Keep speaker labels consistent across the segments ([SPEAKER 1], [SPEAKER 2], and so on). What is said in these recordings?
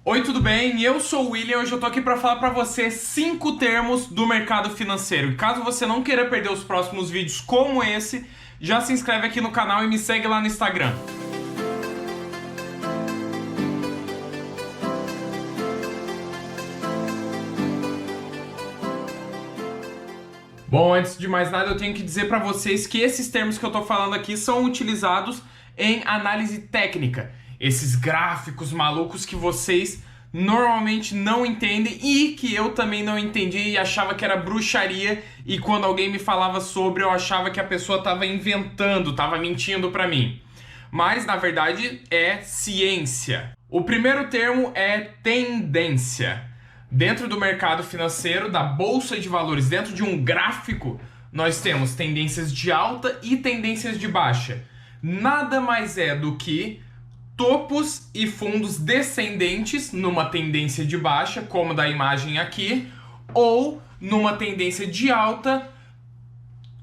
[SPEAKER 1] Oi, tudo bem? Eu sou o William e hoje eu tô aqui para falar para você 5 termos do mercado financeiro. E caso você não queira perder os próximos vídeos como esse, já se inscreve aqui no canal e me segue lá no Instagram. Bom, antes de mais nada eu tenho que dizer para vocês que esses termos que eu tô falando aqui são utilizados em análise técnica. Esses gráficos malucos que vocês normalmente não entendem e que eu também não entendi e achava que era bruxaria, e quando alguém me falava sobre eu achava que a pessoa estava inventando, estava mentindo para mim. Mas na verdade é ciência. O primeiro termo é tendência. Dentro do mercado financeiro, da bolsa de valores, dentro de um gráfico, nós temos tendências de alta e tendências de baixa. Nada mais é do que topos e fundos descendentes numa tendência de baixa, como da imagem aqui, ou numa tendência de alta,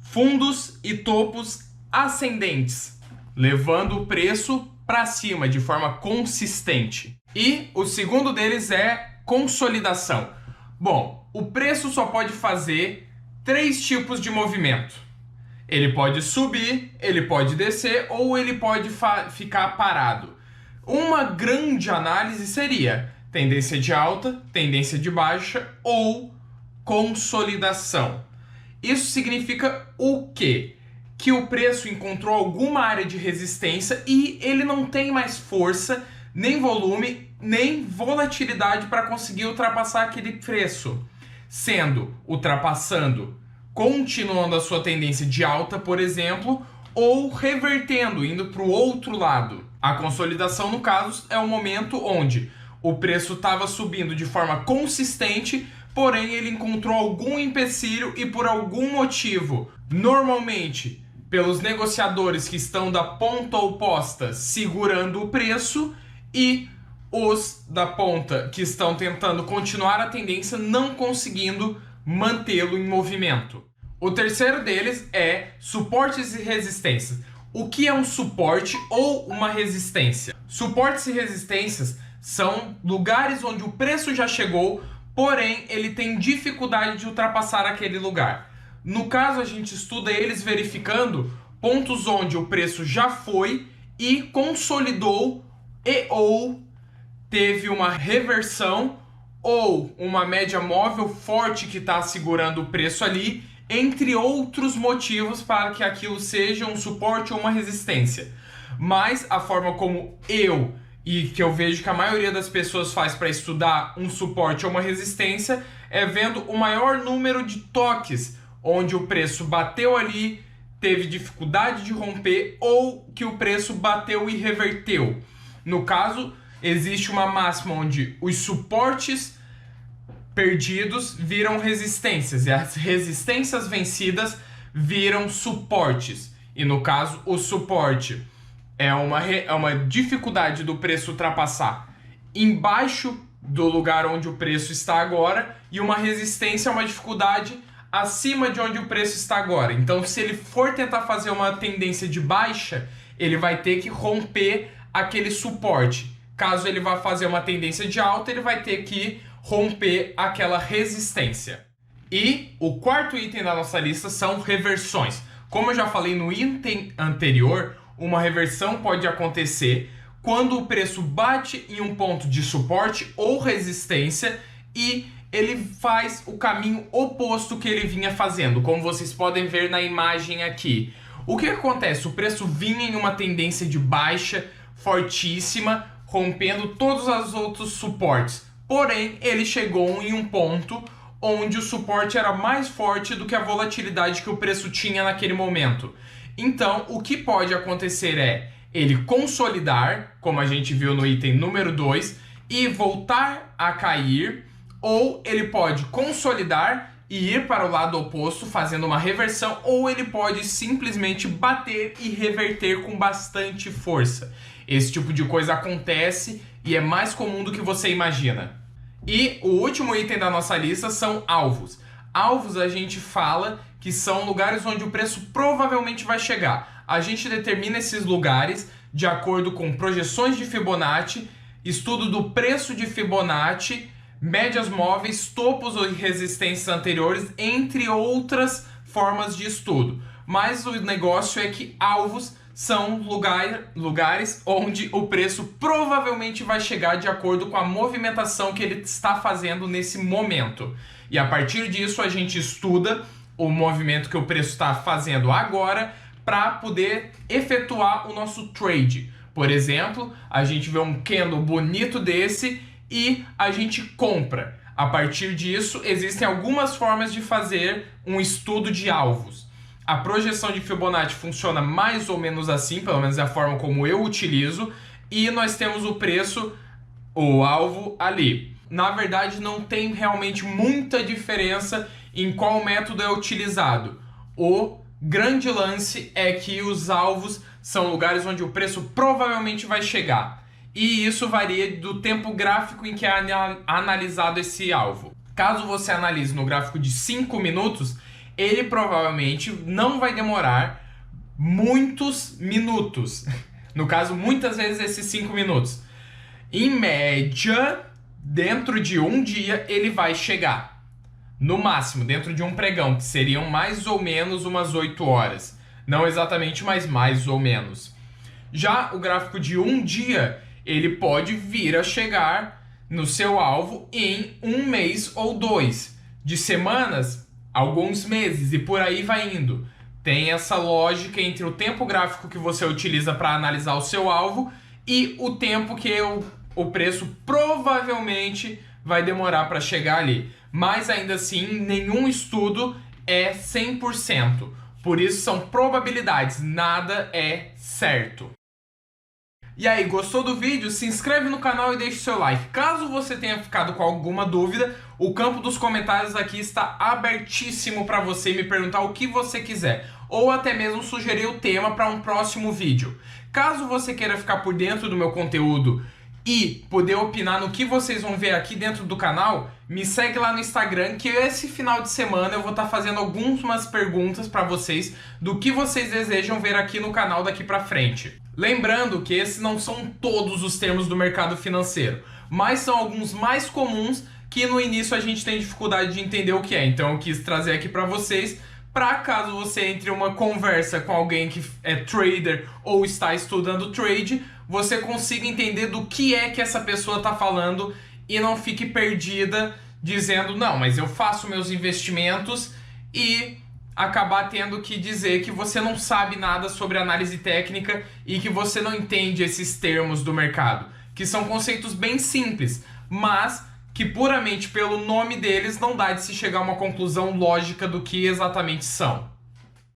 [SPEAKER 1] fundos e topos ascendentes, levando o preço para cima de forma consistente. E o segundo deles é consolidação. Bom, o preço só pode fazer 3 tipos de movimento. Ele pode subir, ele pode descer ou ele pode ficar parado. Uma grande análise seria tendência de alta, tendência de baixa ou consolidação. Isso significa o quê? Que o preço encontrou alguma área de resistência e ele não tem mais força, nem volume, nem volatilidade para conseguir ultrapassar aquele preço. Sendo ultrapassando, continuando a sua tendência de alta, por exemplo, ou revertendo, indo para o outro lado. A consolidação, no caso, é o momento onde o preço estava subindo de forma consistente, porém ele encontrou algum empecilho e por algum motivo, normalmente pelos negociadores que estão da ponta oposta segurando o preço e os da ponta que estão tentando continuar a tendência não conseguindo mantê-lo em movimento. O terceiro deles é suportes e resistências. O que é um suporte ou uma resistência? Suportes e resistências são lugares onde o preço já chegou, porém ele tem dificuldade de ultrapassar aquele lugar. No caso, a gente estuda eles verificando pontos onde o preço já foi e consolidou ou teve uma reversão ou uma média móvel forte que está segurando o preço ali, entre outros motivos para que aquilo seja um suporte ou uma resistência. Mas a forma como eu e que eu vejo que a maioria das pessoas faz para estudar um suporte ou uma resistência é vendo o maior número de toques, onde o preço bateu ali, teve dificuldade de romper ou que o preço bateu e reverteu. No caso, existe uma máxima onde os suportes perdidos viram resistências e as resistências vencidas viram suportes. E no caso, o suporte é uma dificuldade do preço ultrapassar embaixo do lugar onde o preço está agora, e uma resistência é uma dificuldade acima de onde o preço está agora. Então, se ele for tentar fazer uma tendência de baixa, ele vai ter que romper aquele suporte. Caso ele vá fazer uma tendência de alta, ele vai ter que romper aquela resistência. E o quarto item da nossa lista são reversões. Como eu já falei no item anterior, uma reversão pode acontecer quando o preço bate em um ponto de suporte ou resistência e ele faz o caminho oposto que ele vinha fazendo, como vocês podem ver na imagem aqui. O que acontece? O preço vinha em uma tendência de baixa fortíssima, rompendo todos os outros suportes. Porém, ele chegou em um ponto onde o suporte era mais forte do que a volatilidade que o preço tinha naquele momento. Então, o que pode acontecer é ele consolidar, como a gente viu no item número 2, e voltar a cair, ou ele pode consolidar e ir para o lado oposto, fazendo uma reversão, ou ele pode simplesmente bater e reverter com bastante força. Esse tipo de coisa acontece e é mais comum do que você imagina. E o último item da nossa lista são alvos. Alvos a gente fala que são lugares onde o preço provavelmente vai chegar. A gente determina esses lugares de acordo com projeções de Fibonacci estudo do preço de Fibonacci, médias móveis, topos e resistências anteriores, entre outras formas de estudo. Mas o negócio é que alvos são lugares onde o preço provavelmente vai chegar de acordo com a movimentação que ele está fazendo nesse momento. E a partir disso a gente estuda o movimento que o preço está fazendo agora para poder efetuar o nosso trade. Por exemplo, a gente vê um candle bonito desse e a gente compra. A partir disso, existem algumas formas de fazer um estudo de alvos. A projeção de Fibonacci funciona mais ou menos assim, pelo menos é a forma como eu utilizo, e nós temos o preço, o alvo ali. Na verdade, não tem realmente muita diferença em qual método é utilizado. O grande lance é que os alvos são lugares onde o preço provavelmente vai chegar. E isso varia do tempo gráfico em que é analisado esse alvo. Caso você analise no gráfico de 5 minutos, ele provavelmente não vai demorar muitos minutos. No caso, muitas vezes esses 5 minutos. Em média, dentro de um dia, ele vai chegar. No máximo, dentro de um pregão, que seriam mais ou menos umas 8 horas. Não exatamente, mas mais ou menos. Já o gráfico de um dia, ele pode vir a chegar no seu alvo em um mês ou 2. De semanas, alguns meses, e por aí vai indo. Tem essa lógica entre o tempo gráfico que você utiliza para analisar o seu alvo e o tempo que o preço provavelmente vai demorar para chegar ali. Mas ainda assim, nenhum estudo é 100%. Por isso são probabilidades, nada é certo. E aí, gostou do vídeo? Se inscreve no canal e deixe seu like. Caso você tenha ficado com alguma dúvida, o campo dos comentários aqui está abertíssimo para você me perguntar o que você quiser, ou até mesmo sugerir o tema para um próximo vídeo. Caso você queira ficar por dentro do meu conteúdo e poder opinar no que vocês vão ver aqui dentro do canal, me segue lá no Instagram, que esse final de semana eu vou estar fazendo algumas perguntas para vocês do que vocês desejam ver aqui no canal daqui para frente. Lembrando que esses não são todos os termos do mercado financeiro, mas são alguns mais comuns que no início a gente tem dificuldade de entender o que é. Então eu quis trazer aqui para vocês, para caso você entre uma conversa com alguém que é trader ou está estudando trade, você consiga entender do que é que essa pessoa está falando e não fique perdida dizendo, não, mas eu faço meus investimentos, e acabar tendo que dizer que você não sabe nada sobre análise técnica e que você não entende esses termos do mercado, que são conceitos bem simples, mas que puramente pelo nome deles não dá de se chegar a uma conclusão lógica do que exatamente são.